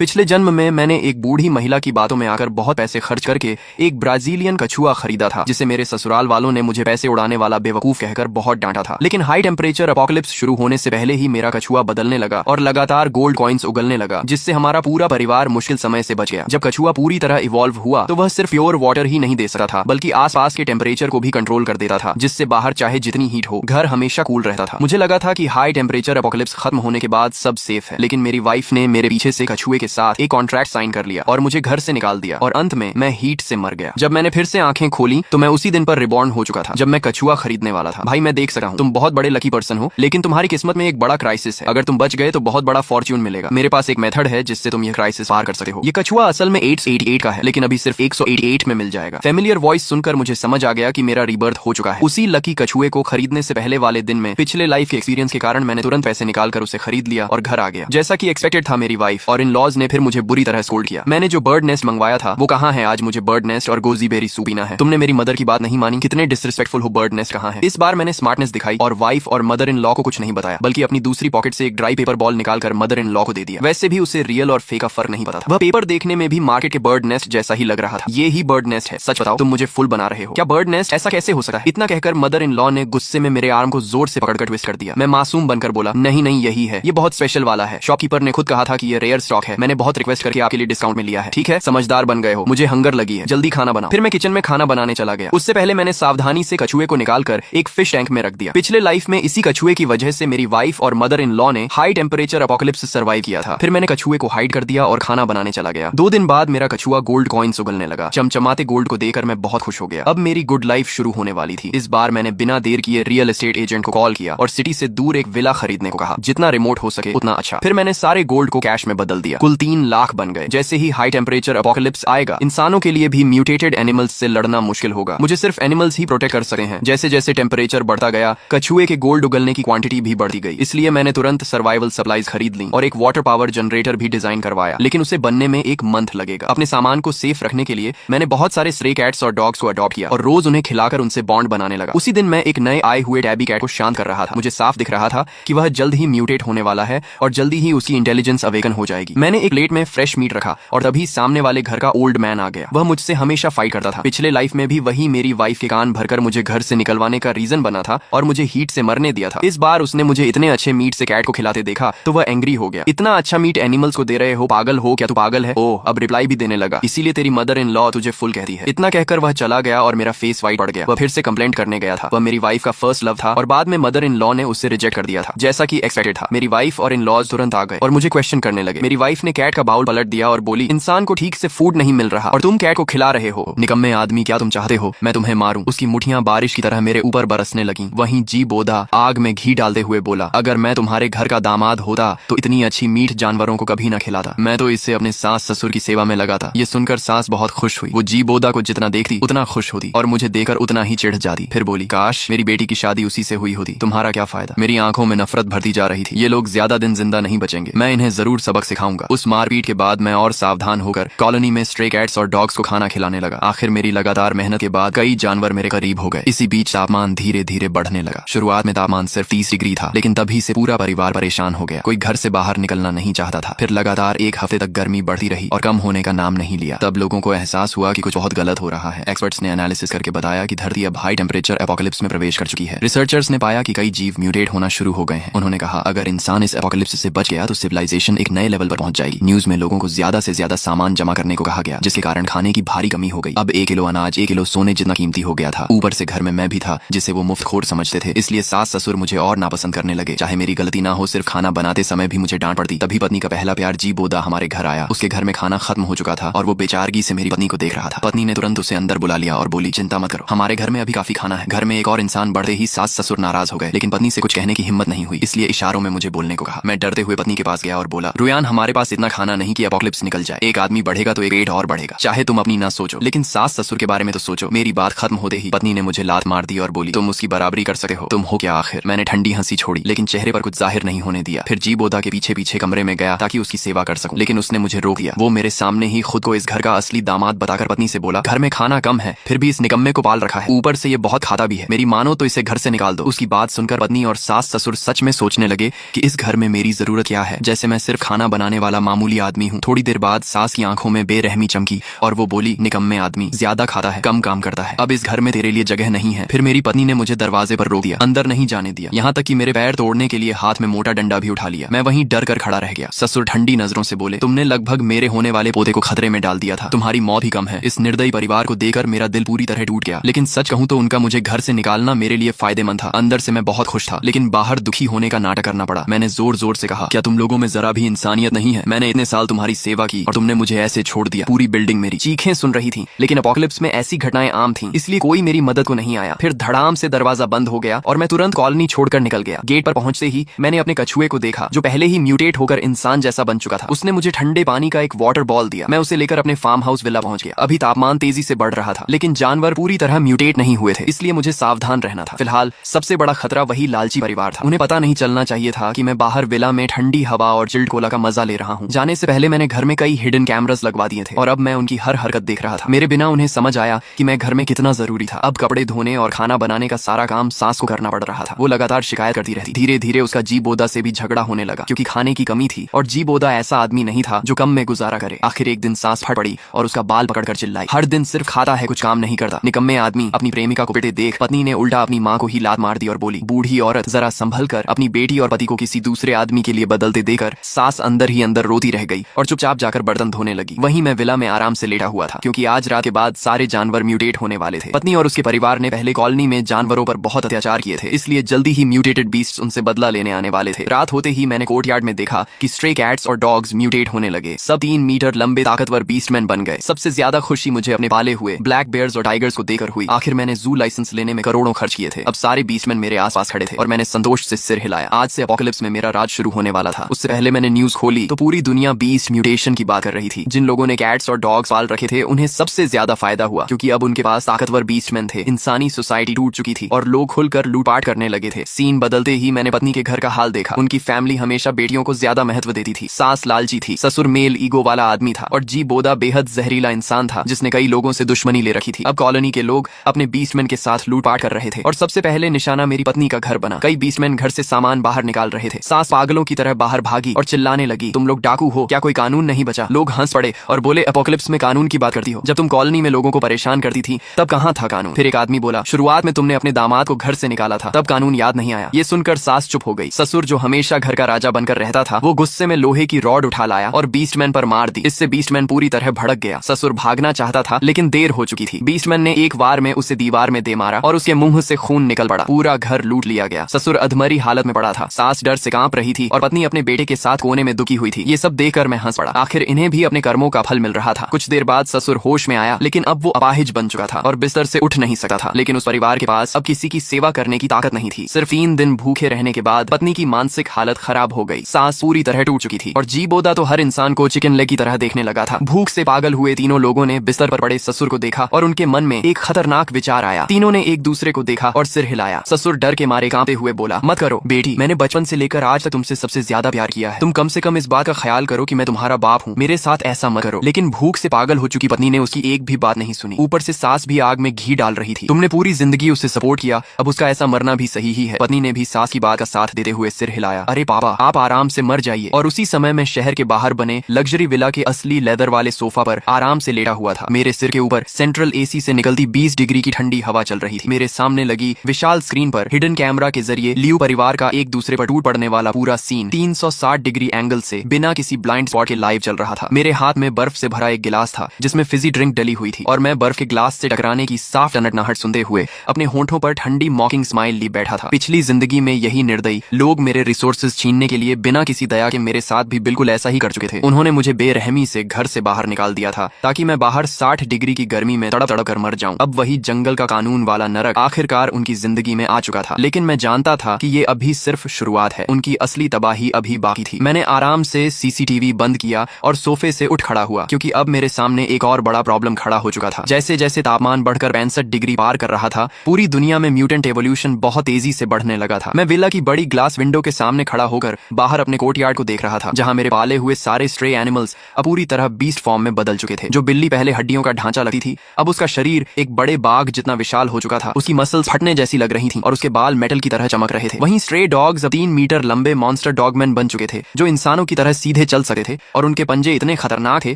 पिछले जन्म में मैंने एक बूढ़ी महिला की बातों में आकर बहुत पैसे खर्च करके एक ब्राजीलियन कछुआ खरीदा था, जिसे मेरे ससुराल वालों ने मुझे पैसे उड़ाने वाला बेवकूफ कहकर बहुत डांटा था। लेकिन हाई टेम्परेचर अपोकलिप्स शुरू होने से पहले ही मेरा कछुआ बदलने लगा और लगातार गोल्ड कॉइन्स उगलने लगा, जिससे हमारा पूरा परिवार मुश्किल समय से बच गया। जब कछुआ पूरी तरह इवॉल्व हुआ तो वह सिर्फ प्योर वाटर ही नहीं दे सकता था, बल्कि आसपास के टेम्परेचर को भी कंट्रोल कर देता था, जिससे बाहर चाहे जितनी हीट हो घर हमेशा कूल रहता था। मुझे लगा था कि हाई टेम्परेचर अपोकलिप्स खत्म होने के बाद सब सेफ है, लेकिन मेरी वाइफ ने मेरे पीछे से कछुए के साथ एक कॉन्ट्रैक्ट साइन कर लिया और मुझे घर से निकाल दिया और अंत में मैं हीट से मर गया। जब मैंने फिर से आंखें खोली तो मैं उसी दिन पर रिबॉर्न हो चुका था जब मैं कछुआ खरीदने वाला था। भाई मैं देख सका हूँ तुम बहुत बड़े लकी पर्सन हो, लेकिन तुम्हारी किस्मत में एक बड़ा क्राइसिस है। अगर तुम बच गए तो बहुत बड़ा फॉर्च्यून मिलेगा। मेरे पास एक मेथड है जिससे तुम ये क्राइसिस पार कर सकते हो। ये कछुआ असल में 888 का है, लेकिन अभी सिर्फ 188 में मिल जाएगा। फेमिलियर वॉइस सुनकर मुझे समझ आ गया कि मेरा रीबर्थ हो चुका है। उसी लकी कछुए को खरीदने से पहले वाले दिन में पिछले लाइफ के एक्सपीरियंस के कारण मैंने तुरंत पैसे निकालकर उसे खरीद लिया और घर आ गया, जैसा कि एक्सपेक्टेड था। मेरी वाइफ और इन लॉज ने फिर मुझे बुरी तरह स्कोल्ड किया। मैंने जो बर्ड नेस्ट मंगवाया था वो कहाँ है? आज मुझे बर्ड नेस्ट और गोजी बेरी सूप पीना है। तुमने मेरी मदर की बात नहीं मानी। कितने डिसरिस्पेक्टफुल हो। बर्ड नेस्ट कहाँ है? इस बार मैंने स्मार्टनेस दिखाई और वाइफ और मदर इन लॉ को कुछ नहीं बताया, बल्कि अपनी दूसरी पॉकेट से एक ड्राई पेपर बॉल निकालकर मदर इन लॉ को दे दिया। वैसे भी उसे रियल और फेक का फर्क नहीं पता था। वह पेपर देखने में भी मार्केट के बर्ड नेस्ट जैसा ही लग रहा था। ये ही बर्ड नेस्ट है। सच बताओ, तुम मुझे फुल बना रहे हो क्या? बर्ड नेस्ट ऐसा कैसे हो सकता है? इतना कहकर मदर इन लॉ ने गुस्से में मेरे आर्म को जोर से पकड़कर ट्विस्ट कर दिया। मैं मासूम बनकर बोला, नहीं नहीं यही है, ये बहुत स्पेशल वाला है। शॉपकीपर ने खुद कहा था कि ये रेयर स्टॉक है। मैंने बहुत रिक्वेस्ट करके आपके लिए डिस्काउंट में लिया है। ठीक है, समझदार बन गए हो। मुझे हंगर लगी है, जल्दी खाना बनाओ। फिर मैं किचन में खाना बनाने चला गया। उससे पहले मैंने सावधानी से कछुए को निकालकर एक फिश टैंक में रख दिया। पिछले लाइफ में इसी कछुए की वजह से मेरी वाइफ और मदर इन लॉ ने हाई टेम्परेचर अपोकलिप्स सर्वाइव किया था। फिर मैंने कछुए को हाइड कर दिया और खाना बनाने चला गया। 2 दिन बाद मेरा कछुआ गोल्ड कॉइन्स उगलने लगा। चमचमाते गोल्ड को देखकर मैं बहुत खुश हो गया। अब मेरी गुड लाइफ शुरू होने वाली थी। इस बार मैंने बिना देर किए रियल एस्टेट एजेंट को कॉल किया और सिटी से दूर एक विला खरीदने को कहा, जितना रिमोट हो सके उतना अच्छा। फिर मैंने सारे गोल्ड को कैश में बदल दिया। कुल 3 लाख बन गए। जैसे ही हाई टेम्परेचर अपोकलिप्स आएगा, इंसानों के लिए भी म्यूटेटेड एनिमल्स से लड़ना मुश्किल होगा। मुझे सिर्फ एनिमल्स ही प्रोटेक्ट कर सकते हैं। जैसे जैसे टेम्परेचर बढ़ता गया, कछुए के गोल्ड उगलने की क्वांटिटी भी बढ़ती गई। इसलिए मैंने तुरंत सर्वाइवल सप्लाईज खरीद ली और एक वाटर पावर जनरेटर भी डिजाइन करवाया, लेकिन उसे बनने में 1 मंथ लगेगा। अपने सामान को सेफ रखने के लिए मैंने बहुत सारे स्ट्रे कैट्स और डॉग्स को अडॉप्ट किया और रोज उन्हें खिलाकर उनसे बॉन्ड बनाने लगा। उसी दिन मैं एक नए आए हुए टैबी कैट को शांत कर रहा था। मुझे साफ दिख रहा था कि वह जल्द ही म्यूटेट होने वाला है और जल्दी ही उसकी इंटेलिजेंस अवेकन हो जाएगी। मैंने एक प्लेट में फ्रेश मीट रखा और तभी सामने वाले घर का ओल्ड मैन आ गया। वह मुझसे हमेशा फाइट करता था। पिछले लाइफ में भी वही मेरी वाइफ के कान भरकर मुझे घर से निकलवाने का रीजन बना था और मुझे हीट से मरने दिया था। इस बार उसने मुझे इतने अच्छे मीट से कैट को खिलाते देखा तो वह एंग्री हो गया। इतना अच्छा मीट एनिमल्स को दे रहे हो, पागल हो क्या? तू पागल है? ओह, अब रिप्लाई भी देने लगा। इसीलिए तेरी मदर इन लॉ तुझे फुल कहती है। इतना कहकर वह चला गया और मेरा फेस वाइट पड़ गया। वह फिर से कंप्लेंट करने गया था। वह मेरी वाइफ का फर्स्ट लव था और बाद में मदर इन लॉ ने उसे रिजेक्ट कर दिया था, जैसा कि एक्सपेक्टेड था। मेरी वाइफ और इन लॉज तुरंत आ गए और मुझे क्वेश्चन करने लगे। मेरी वाइफ ने कैट का बाउल पलट दिया और बोली, इंसान को ठीक से फूड नहीं मिल रहा और तुम कैट को खिला रहे हो। निकम्मे आदमी, क्या तुम चाहते हो मैं तुम्हें मारूं? उसकी मुठियां बारिश की तरह मेरे ऊपर बरसने लगी। वहीं जी बोधा आग में घी डालते हुए बोला, अगर मैं तुम्हारे घर का दामाद होता तो इतनी अच्छी मीट जानवरों को कभी न खिलाता। मैं तो इससे अपने सास ससुर की सेवा में लगा था। ये सुनकर सास बहुत खुश हुई। वो जी बोधा को जितना देखती उतना खुश होती और मुझे देखकर उतना ही चिढ़ जाती। फिर बोली, काश मेरी बेटी की शादी उसी से हुई होती। तुम्हारा क्या फायदा? मेरी आंखों में नफरत भरती जा रही थी। ये लोग ज्यादा दिन जिंदा नहीं बचेंगे। मैं इन्हें जरूर सबक सिखाऊंगा। उस मारपीट के बाद मैं और सावधान होकर कॉलोनी में स्ट्रे कैट्स और डॉग्स को खाना खिलाने लगा। आखिर मेरी लगातार मेहनत के बाद कई जानवर मेरे करीब हो गए। इसी बीच तापमान धीरे धीरे बढ़ने लगा। शुरुआत में तापमान सिर्फ 30 डिग्री था, लेकिन तभी से पूरा परिवार परेशान हो गया। कोई घर से बाहर निकलना नहीं चाहता था। फिर लगातार 1 हफ्ते तक गर्मी बढ़ती रही और कम होने का नाम नहीं लिया। तब लोगों को एहसास हुआ कि कुछ बहुत गलत हो रहा है। एक्सपर्ट्स ने एनालिसिस करके बताया कि धरती अब हाई टेम्परेचर एपोकलिप्स में प्रवेश कर चुकी है। रिसर्चर्स ने पाया कि कई जीव म्यूटेट होना शुरू हो गए हैं। उन्होंने कहा, अगर इंसान इस एपोकलिप्स से बच गया तो सिविलाइजेशन एक नए लेवल पर पहुंच जाएगी। न्यूज में लोगों को ज्यादा से ज्यादा सामान जमा करने को कहा गया, जिसके कारण खाने की भारी कमी हो गई। अब 1 किलो अनाज 1 किलो सोने जितना कीमती हो गया था। ऊपर से घर में मैं भी था जिसे वो मुफ्तखोर समझते थे। इसलिए सास ससुर मुझे और नापसंद करने लगे। चाहे मेरी गलती ना हो, सिर्फ खाना बनाते समय भी मुझे डांट पड़ती। तभी पत्नी का पहला प्यार जी बोधा हमारे घर आया। उसके घर में खाना खत्म हो चुका था और वो बेचारगी से मेरी पत्नी को देख रहा था। पत्नी ने तुरंत उसे अंदर बुला लिया और बोली, चिंता मत करो, हमारे घर में अभी काफी खाना है। घर में एक और इंसान बढ़ते ही सास ससुर नाराज हो गए, लेकिन पत्नी से कुछ कहने की हिम्मत नहीं हुई, इसलिए इशारों में मुझे बोलने को कहा। मैं डरते हुए पत्नी के पास गया और बोला, रुयान, हमारे पास इतना खाना नहीं कि एपोकलिप्स निकल जाए। एक आदमी बढ़ेगा तो एक पेट और बढ़ेगा। चाहे तुम अपनी ना सोचो, लेकिन सास ससुर के बारे में तो सोचो। मेरी बात खत्म होते ही पत्नी ने मुझे लात मार दी और बोली, तुम उसकी बराबरी कर सकते हो? तुम हो क्या आखिर? मैंने ठंडी हंसी छोड़ी, लेकिन चेहरे पर कुछ जाहिर नहीं होने दिया। फिर जी बोधा के पीछे पीछे कमरे में गया ताकि उसकी सेवा कर सकूं, लेकिन उसने मुझे रोक दिया। वो मेरे सामने ही खुद को इस घर का असली दामाद बताकर पत्नी से बोला, घर में खाना कम है, फिर भी इस निकम्मे को पाल रखा है। ऊपर से ये बहुत खाता भी है। मेरी मानो तो इसे घर से निकाल दो। उसकी बात सुनकर पत्नी और सास ससुर सच में सोचने लगे कि इस घर में मेरी जरूरत क्या है। जैसे मैं सिर्फ खाना बनाने वाला मामूली आदमी हूँ। थोड़ी देर बाद सास की आंखों में बेरहमी चमकी और वो बोली, निकम्मे आदमी, ज्यादा खाता है, कम काम करता है, अब इस घर में तेरे लिए जगह नहीं है। फिर मेरी पत्नी ने मुझे दरवाजे पर रोक दिया, अंदर नहीं जाने दिया, यहाँ तक कि मेरे पैर तोड़ने के लिए हाथ में मोटा डंडा भी उठा लिया। मैं वहीं डर कर खड़ा रह गया। ससुर ठंडी नजरों से बोले, तुमने लगभग मेरे होने वाले पोते को खतरे में डाल दिया था, तुम्हारी मौत ही कम है। इस निर्दयी परिवार को देखकर मेरा दिल पूरी तरह टूट गया। लेकिन सच कहूं तो उनका मुझे घर से निकालना मेरे लिए फायदेमंद था। अंदर से मैं बहुत खुश था, लेकिन बाहर दुखी होने का नाटक करना पड़ा। मैंने जोर जोर से कहा, क्या तुम लोगों में जरा भी इंसानियत नहीं है? मैंने इतने साल तुम्हारी सेवा की और तुमने मुझे ऐसे छोड़ दिया। पूरी बिल्डिंग मेरी चीखें सुन रही थी, लेकिन अपोकलिप्स में ऐसी घटनाएं आम थीं, इसलिए कोई मेरी मदद को नहीं आया। फिर धड़ाम से दरवाजा बंद हो गया और मैं तुरंत कॉलोनी छोड़कर निकल गया। गेट पर पहुंचते ही मैंने अपने कछुए को देखा, जो पहले ही म्यूटेट होकर इंसान जैसा बन चुका था। उसने मुझे ठंडे पानी का एक वाटर बॉल दिया। मैं उसे लेकर अपने फार्म हाउस विला पहुंच गया। अभी तापमान तेजी से बढ़ रहा था, लेकिन जानवर पूरी तरह म्यूटेट नहीं हुए थे, इसलिए मुझे सावधान रहना था। फिलहाल सबसे बड़ा खतरा वही लालची परिवार था। उन्हें पता नहीं चलना चाहिए था कि मैं बाहर विला में ठंडी हवा और चिल्ड कोला का मजा ले रहा हूँ। जाने से पहले मैंने घर में कई हिडन कैमरास लगवा दिए थे और अब मैं उनकी हर हरकत देख रहा था। मेरे बिना उन्हें समझ आया कि मैं घर में कितना जरूरी था। अब कपड़े धोने और खाना बनाने का सारा काम सास को करना पड़ रहा था। वो लगातार शिकायत करती रहती। धीरे धीरे उसका जी बोदा से भी झगड़ा होने लगा, क्योंकि खाने की कमी थी और जी बोदा ऐसा आदमी नहीं था जो कम में गुजारा करे। आखिर एक दिन सास फट पड़ी और उसका बाल पकड़कर चिल्लाई, हर दिन सिर्फ खाता है, कुछ काम नहीं करता। निकम्मे आदमी। अपनी प्रेमिका को पिटे देख पत्नी ने उल्टा अपनी माँ को ही लात मार दी और बोली, बूढ़ी औरत, जरा संभल कर। अपनी बेटी और पति को किसी दूसरे आदमी के लिए बदलते देकर सास अंदर ही अंदर रोती रह गई और चुपचाप जाकर बर्तन धोने लगी। वहीं मैं विला में आराम से लेटा हुआ था, क्योंकि आज रात के बाद सारे जानवर म्यूटेट होने वाले थे। पत्नी और उसके परिवार ने पहले कॉलोनी में जानवरों पर बहुत अत्याचार किए थे, इसलिए जल्दी ही म्यूटेटेड बीस्ट्स उनसे बदला लेने आने वाले थे। रात होते ही मैंने कोर्टयार्ड में देखा कि स्ट्रे कैट्स और डॉग्स म्यूटेट होने लगे। सब 3 मीटर लंबे ताकतवर बीस्टमैन बन गए। सबसे ज्यादा खुशी मुझे अपने पाले हुए ब्लैक बेयर्स और टाइगर्स को देकर हुई। आखिर मैंने जू लाइसेंस लेने में करोड़ों खर्च किए थे। अब सारे बीस्टमैन मेरे आसपास खड़े थे और मैंने संतोष से सिर हिलाया। आज से अपोकलिप्स में मेरा राज शुरू होने वाला था। उससे पहले मैंने न्यूज खोली तो पूरी दुनिया बीस्ट म्यूटेशन की बात कर रही थी। जिन लोगों ने कैट्स और डॉग्स पाल रखे थे उन्हें सबसे ज्यादा फायदा हुआ, क्योंकि अब उनके पास ताकतवर बीस्टमैन थे। इंसानी सोसाइटी टूट चुकी थी और लोग खुलकर लूटपाट करने लगे थे। सीन बदलते ही मैंने पत्नी के घर का हाल देखा। उनकी फैमिली हमेशा बेटियों को ज्यादा महत्व देती थी। सास लालची थी, ससुर मेल ईगो वाला आदमी था और जी बोदा बेहद जहरीला इंसान था, जिसने कई लोगों से दुश्मनी ले रखी थी। अब कॉलोनी के लोग अपने बीस्टमैन के साथ लूटपाट कर रहे थे और सबसे पहले निशाना मेरी पत्नी का घर बना। कई बीस्टमैन घर से सामान बाहर निकाल रहे थे। सास पागलों की तरह बाहर भागी और चिल्लाने लगी, तुम लोग डाकू हो क्या? कोई कानून नहीं बचा? लोग हंस पड़े और बोले, अपोकलिप्स में कानून की बात करती हो? जब तुम कॉलोनी में लोगों को परेशान करती थी तब कहाँ था कानून? फिर एक आदमी बोला, शुरुआत में तुमने अपने दामाद को घर से निकाला था, तब कानून याद नहीं आया। ये सुनकर सास चुप हो गई। ससुर जो हमेशा घर का राजा बनकर रहता था, वो गुस्से में लोहे की रॉड उठा लाया और बीस्टमैन पर मार दी। इससे बीस्टमैन पूरी तरह भड़क गया। ससुर भागना चाहता था, लेकिन देर हो चुकी थी। बीस्टमैन ने एक वार में उसे दीवार में दे मारा और उसके मुंह से खून निकल पड़ा। पूरा घर लूट लिया गया। ससुर अधमरी हालत में पड़ा था। सास डर से कांप रही थी और पत्नी अपने बेटे के साथ कोने में दुखी हुई थी। ये सब देखकर मैं हंस पड़ा। आखिर इन्हें भी अपने कर्मों का फल मिल रहा था। कुछ देर बाद ससुर होश में आया, लेकिन अब वो अपाहिज बन चुका था और बिस्तर से उठ नहीं सकता था। लेकिन उस परिवार के पास अब किसी की सेवा करने की ताकत नहीं थी। सिर्फ 3 दिन भूखे रहने के बाद पत्नी की मानसिक हालत खराब हो गई। सास पूरी तरह टूट चुकी थी और जी बोदा तो हर इंसान को चिकन लेग की तरह देखने लगा था। भूख से पागल हुए तीनों लोगों ने बिस्तर पर पड़े ससुर को देखा और उनके मन में एक खतरनाक विचार आया। तीनों ने एक दूसरे को देखा और सिर हिलाया। ससुर डर के मारे कांपते हुए बोला, मत करो बेटी, मैंने बचपन से लेकर आज तक तुमसे सबसे ज्यादा प्यार किया है। तुम कम से कम इस बात का ख्याल करो कि मैं तुम्हारा बाप हूँ। मेरे साथ ऐसा मत करो। लेकिन भूख से पागल हो चुकी पत्नी ने उसकी एक भी बात नहीं सुनी। ऊपर से सास भी आग में घी डाल रही थी। तुमने पूरी जिंदगी उसे सपोर्ट किया, अब उसका ऐसा मरना भी सही ही है। पत्नी ने भी सास की बात का साथ देते हुए सिर हिलाया। अरे पापा, आप आराम से मर जाइए। और उसी समय मैं शहर के बाहर बने लग्जरी विला के असली लेदर वाले सोफा पर आराम से लेटा हुआ था। मेरे सिर के ऊपर सेंट्रल एसी से निकलती 20 डिग्री की ठंडी हवा चल रही थी। मेरे सामने लगी विशाल स्क्रीन पर हिडन कैमरा के जरिए लियू परिवार का एक दूसरे पर टूट पड़ने वाला पूरा सीन 360 डिग्री एंगल से बिना किसी ब्लाइंड स्पॉट के लाइव चल रहा था। मेरे हाथ में बर्फ से भरा एक गिलास था जिसमें फिजी ड्रिंक डली हुई थी और मैं बर्फ के ग्लास से टकराने की साफ टनटनाहट सुनते हुए अपने होंठों पर ठंडी मॉकिंग स्माइल ली बैठा था। पिछली जिंदगी में यही निर्दयी लोग मेरे रिसोर्सेज छीनने के लिए बिना किसी दया के मेरे साथ भी बिल्कुल ऐसा ही कर चुके थे। उन्होंने मुझे बेरहमी से घर से बाहर निकाल दिया था ताकि मैं बाहर 60 डिग्री की गर्मी में तड़प तड़प कर मर जाऊं। अब वही जंगल का कानून वाला नरक आखिरकार उनकी जिंदगी में आ चुका था। लेकिन मैं जानता था कि ये अभी सिर्फ शुरुआत है। उनकी असली तबाही अभी बाकी थी। मैंने आराम से सीसीटीवी बंद किया और सोफे से उठ खड़ा हुआ, क्योंकि अब मेरे सामने एक और बड़ा प्रॉब्लम खड़ा हो चुका था। जैसे जैसे तापमान बढ़कर 65 डिग्री पार कर रहा था, पूरी दुनिया में म्यूटेंट एवोल्यूशन बहुत तेजी से बढ़ने लगा था। मैं विला की बड़ी ग्लास विंडो के सामने खड़ा होकर बाहर अपने कोर्टयार्ड को देख रहा था, जहां मेरे पाले हुए सारे स्ट्रे एनिमल्स अब पूरी तरह बीस्ट फॉर्म में बदल चुके थे। जो बिल्ली पहले हड्डियों का ढांचा लगती थी, अब उसका शरीर एक बड़े बाघ जितना विशाल हो चुका था। उसकी मसल्स फटने जैसी लग रही थी और उसके बाल मेटल की तरह चमक रहे थे। वहीं स्ट्रे डॉग्स अब 3 मीटर लंबे मॉन्स्टर डॉगमैन बन चुके थे, जो इंसानों की तरह सीधे सीधे चल सकते थे और उनके पंजे इतने खतरनाक थे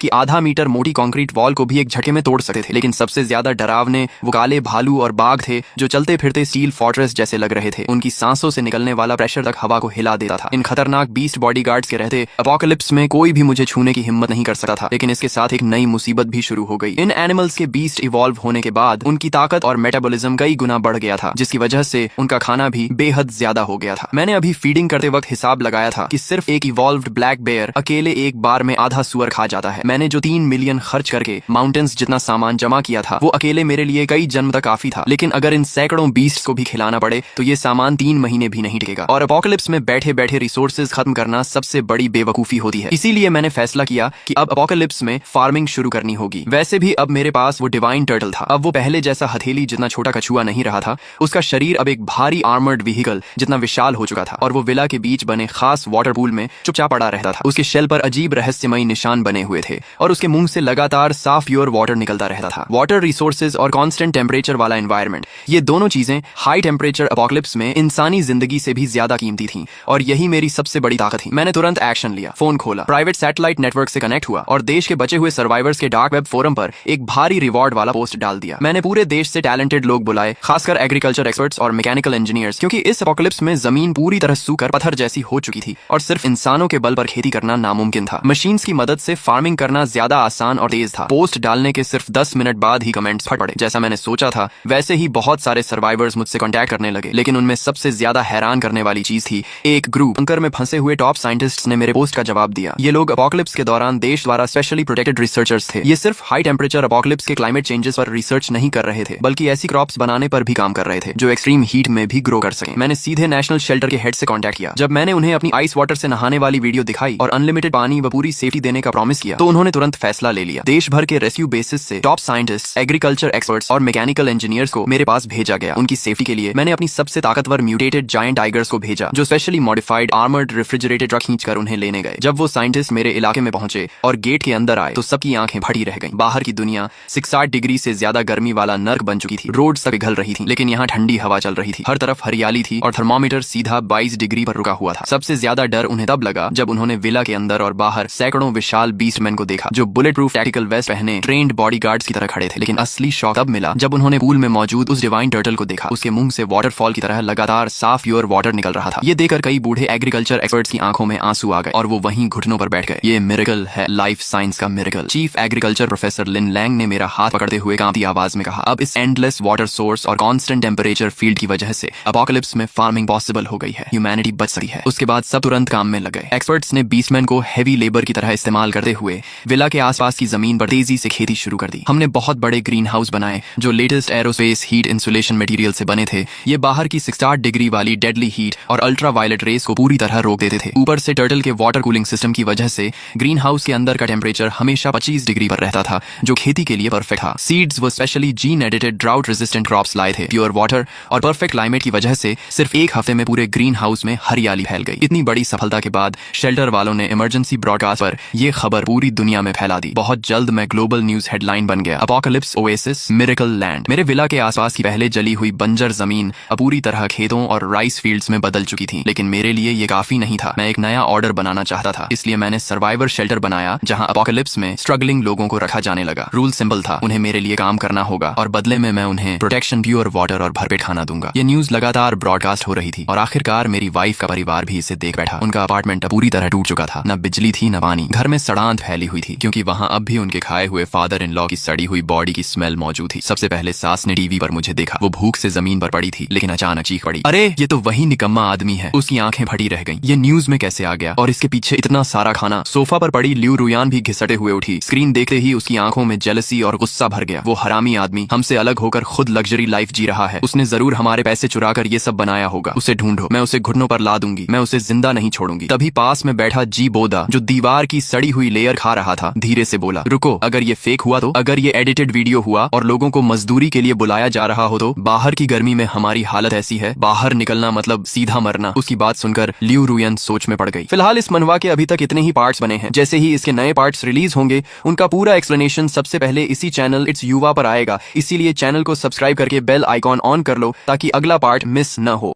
कि आधा मीटर मोटी कंक्रीट वॉल को भी एक झटके में तोड़ सकते थे। लेकिन सबसे ज्यादा डरावने वो काले भालू और बाघ थे जो चलते फिरते स्टील फोर्ट्रेस जैसे लग रहे थे। उनकी सांसों से निकलने वाला प्रेशर तक हवा को हिला देता था। इन खतरनाक बीस्ट बॉडीगार्ड्स के रहते अपोकलिप्स में कोई भी मुझे छूने की हिम्मत नहीं कर सकता था। लेकिन इसके साथ एक नई मुसीबत भी शुरू हो गई। इन एनिमल्स के बीस्ट इवॉल्व होने के बाद उनकी ताकत और मेटाबॉलिज्म कई गुना बढ़ गया था, जिसकी वजह से उनका खाना भी बेहद ज्यादा हो गया था। मैंने अभी फीडिंग करते वक्त हिसाब लगाया था कि सिर्फ एक इवॉल्व्ड ब्लैक बेयर अकेले एक बार में आधा सुअर खा जाता है। मैंने जो 3 मिलियन खर्च करके माउंटेन्स जितना सामान जमा किया था वो अकेले मेरे लिए कई जन्म तक काफी था। लेकिन अगर इन सैकड़ों बीस्ट को भी खिलाना पड़े तो ये सामान 3 महीने भी नहीं टिकेगा। और अपोकलिप्स में बैठे बैठे रिसोर्सेज खत्म करना सबसे बड़ी बेवकूफी होती है। इसीलिए मैंने फैसला किया कि अब अपोकलिप्स में फार्मिंग शुरू करनी होगी। वैसे भी अब मेरे पास वो डिवाइन टर्टल था। अब वो पहले जैसा हथेली जितना छोटा कछुआ नहीं रहा था। उसका शरीर अब एक भारी आर्मर्ड व्हीकल जितना विशाल हो चुका था और वो विला के बीच बने खास वाटर पूल में चुपचाप पड़ा रहता था। उसके शेल पर अजीब रहस्यमयी निशान बने हुए थे और उसके मुंह से लगातार साफ प्योर वाटर निकलता रहता था। वाटर रिसोर्सेज और कांस्टेंट टेम्परेचर वाला एनवायरनमेंट, ये दोनों चीजें हाई टेम्परेचर अपोकलिप्स में इंसानी जिंदगी से भी ज्यादा कीमती थी और यही मेरी सबसे बड़ी ताकत थी। मैंने तुरंत एक्शन लिया, फोन खोला, प्राइवेट सैटेलाइट नेटवर्क से कनेक्ट हुआ और देश के बचे हुए सर्वाइवर्स के डार्क वेब फोरम पर एक भारी रिवॉर्ड वाला पोस्ट डाल दिया। मैंने पूरे देश से टैलेंटेड लोग बुलाए, खासकर एग्रीकल्चर एक्सपर्ट्स और मैकेनिकल इंजीनियर्स, क्योंकि इस अपोकलिप्स में जमीन पूरी तरह सूखकर पत्थर जैसी हो चुकी थी और सिर्फ इंसानों के बल पर खेती करना नामुमकिन था। मशीन्स की मदद से फार्मिंग करना ज्यादा आसान और तेज था। पोस्ट डालने के सिर्फ 10 मिनट बाद ही कमेंट्स फट पड़े। जैसा मैंने सोचा था वैसे ही बहुत सारे सर्वाइवर्स मुझसे कॉन्टैक्ट करने लगे। लेकिन उनमें सबसे ज्यादा हैरान करने वाली चीज थी एक ग्रुप बंकर में फंसे हुए टॉप साइंटिस्ट्स ने मेरे पोस्ट का जवाब दिया। ये लोग अपोकलिप्स के दौरान देश द्वारा स्पेशली प्रोटेक्टेड रिसर्चर्स थे। ये सिर्फ हाई टेम्परेचर अपोकलिप्स के क्लाइमेट चेंजेस पर रिसर्च नहीं कर रहे थे, बल्कि ऐसी क्रॉप्स बनाने पर भी काम कर रहे थे जो एक्सट्रीम हीट में भी ग्रो कर सके। मैंने सीधे नेशनल शेल्टर के हेड से कॉन्टैक्ट किया। जब मैंने उन्हें अपनी आइस वाटर से नहाने वाली वीडियो दिखाई और अनलिमिटेड पानी व पूरी सेफ्टी देने का प्रॉमिस किया तो उन्होंने तुरंत फैसला ले लिया। देश भर के रेस्क्यू बेसिस से टॉप साइंटिस्ट, एग्रीकल्चर एक्सपर्ट्स और मैकेनिकल इंजीनियर्स को मेरे पास भेजा गया। उनकी सेफ्टी के लिए मैंने अपनी सबसे ताकतवर म्यूटेटेड जायंट टाइगर्स को भेजा जो specially modified armoured refrigerated truck खींचकर उन्हें लेने गए। जब वो साइंटिस्ट मेरे इलाके में पहुंचे और गेट के अंदर आए तो सबकी आंखें फटी रह गईं। बाहर की दुनिया 60 डिग्री से ज्यादा गर्मी वाला नर्क बन चुकी थी। रोड तक पिघल रही थी, लेकिन यहाँ ठंडी हवा चल रही थी। हर तरफ हरियाली थी और थर्मोमीटर सीधा 22 डिग्री पर रुका हुआ था। सबसे ज्यादा डर उन्हें तब लगा जब उन्होंने विला के अंदर और बाहर सैकड़ों विशाल बीस्टमैन को देखा जो बुलेट प्रूफ टैक्टिकल वेस्ट पहने ट्रेन्ड बॉडीगार्ड्स की तरह खड़े थे। लेकिन असली शॉक तब मिला जब उन्होंने पूल में मौजूद उस डिवाइन टर्टल को देखा। उसके मुंह से वाटरफॉल की तरह लगातार साफ प्योर वाटर निकल रहा था। ये देखकर कई बूढ़े एग्रीकल्चर एक्सपर्ट्स की आंखों में आंसू आ गए और वो वहीं घुटनों पर बैठ गए। ये मिरेकल है, लाइफ साइंस का मिरेकल। चीफ एग्रीकल्चर प्रोफेसर लिन लैंग ने मेरा हाथ पकड़ते हुए कांपती आवाज में कहा, अब इस एंडलेस वाटर सोर्स और कांस्टेंट टेम्परेचर फील्ड की वजह से अपोकलिप्स में फार्मिंग पॉसिबल हो गई है। ह्यूमैनिटी बच सकती है। उसके बाद सब तुरंत काम में लग गए। एक्सपर्ट्स ने बीस्टमैन को हेवी लेबर की तरह इस्तेमाल करते हुए विला के आसपास की जमीन पर तेजी से खेती शुरू कर दी। हमने बहुत बड़े ग्रीन हाउस बनाए जो latest aerospace heat insulation material से बने थे। ये बाहर की 60 डिग्री वाली डेडली हीट और अल्ट्रा वायलेट रेस को पूरी तरह रोक देते थे। ऊपर से टर्टल के वाटर कूलिंग सिस्टम की वजह से ग्रीन हाउस के अंदर का टेम्परेचर हमेशा 25 डिग्री पर रहता था जो खेती के लिए परफेक्ट था। सीड्स वो specially gene edited drought resistant crops लाए थे। प्योर वाटर और परफेक्ट क्लाइमेट की वजह से सिर्फ एक हफ्ते में पूरे ग्रीन हाउस में हरियाली फैल गई। इतनी बड़ी सफलता के बाद शेल्टर वालों ने इमरजेंसी ब्रॉडकास्ट पर यह खबर पूरी दुनिया में फैला दी। बहुत जल्द मैं ग्लोबल न्यूज हेडलाइन बन गया। Apocalypse oasis miracle land. मेरे विला के आसपास की पहले जली हुई बंजर जमीन अब पूरी तरह खेतों और राइस फील्ड्स में बदल चुकी थी। लेकिन मेरे लिए ये काफी नहीं था। मैं एक नया ऑर्डर बनाना चाहता था, इसलिए मैंने सर्वाइवर शेल्टर बनाया जहां अपोकलिप्स में स्ट्रगलिंग लोगों को रखा जाने लगा। रूल सिंपल था, उन्हें मेरे लिए काम करना होगा और बदले में मैं उन्हें प्रोटेक्शन, प्योर वाटर और भरपेट खाना दूंगा। ये न्यूज लगातार ब्रॉडकास्ट हो रही थी और आखिरकार मेरी वाइफ का परिवार भी इसे देख बैठा। उनका अपार्टमेंट पूरी तरह टूट चुका था। न बिजली थी न पानी। घर में सड़ांत फैली हुई थी क्योंकि वहां अब भी उनके खाए हुए फादर इन लॉ की सड़ी हुई बॉडी की स्मेल मौजूद थी। सबसे पहले सास ने टीवी पर मुझे देखा। वो भूख से जमीन पर पड़ी थी लेकिन अचानक चीख पड़ी, अरे ये तो वही निकम्मा आदमी है। उसकी आंखें फटी रह गईं। ये न्यूज में कैसे आ गया और इसके पीछे इतना सारा खाना। सोफा पर पड़ी ल्यू रुयान भी घिसटे हुए उठी। स्क्रीन देखते ही उसकी आंखों में जेलसी और गुस्सा भर गया। वो हरामी आदमी हमसे अलग होकर खुद लग्जरी लाइफ जी रहा है। उसने जरूर हमारे पैसे चुराकर ये सब बनाया होगा। उसे ढूंढो, मैं उसे घुटनों पर ला दूंगी। मैं उसे जिंदा नहीं छोड़ूंगी। तभी पास में बैठा जी बोदा जो दीवार की सड़ी हुई लेयर खा रहा था धीरे से बोला, रुको, अगर ये फेक हुआ तो, अगर ये एडिटेड वीडियो हुआ और लोगों को मजदूरी के लिए बुलाया जा रहा हो तो, बाहर की गर्मी में हमारी हालत ऐसी है, बाहर निकलना मतलब सीधा मरना। उसकी बात सुनकर ल्यू रुयन सोच में पड़ गई। फिलहाल इस मनवा के अभी तक इतने ही पार्ट्स बने हैं। जैसे ही इसके नए पार्ट्स रिलीज होंगे उनका पूरा एक्सप्लेनेशन सबसे पहले इसी चैनल इट्स युवा पर आएगा। इसीलिए चैनल को सब्सक्राइब करके बेल आइकॉन ऑन कर लो ताकि अगला पार्ट मिस न हो।